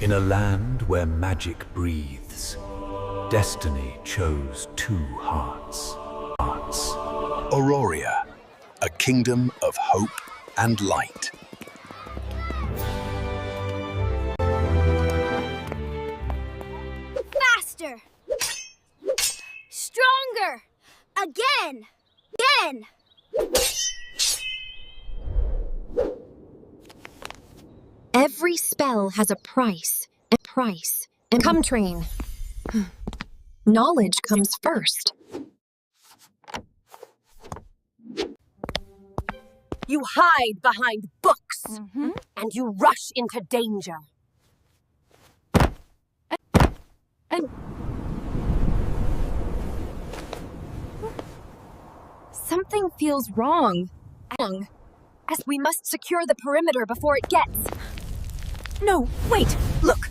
In a land where magic breathes, destiny chose two hearts. Auroria, a kingdom of hope and light. Faster! Stronger! Again! Again! Every spell has a price. And come train. Knowledge comes first. You hide behind books, and you rush into danger. And something feels wrong. As we must secure the perimeter before it gets. No, wait, look.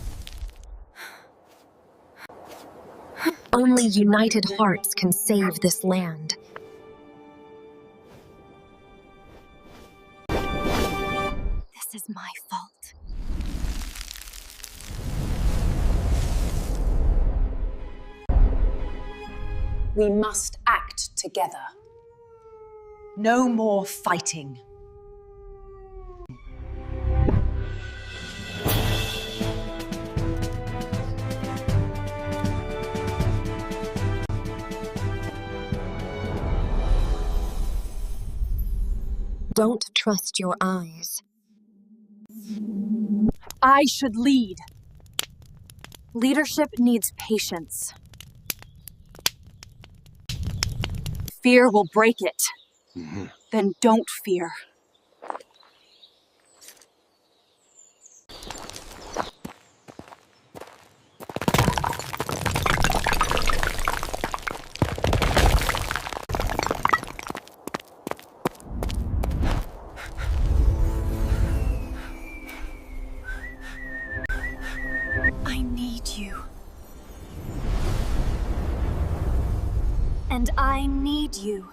Only united hearts can save this land. This is my fault. We must act together. No more fighting. Don't trust your eyes. I should lead. Leadership needs patience. Fear will break it. Then don't fear. I need you. And I need you.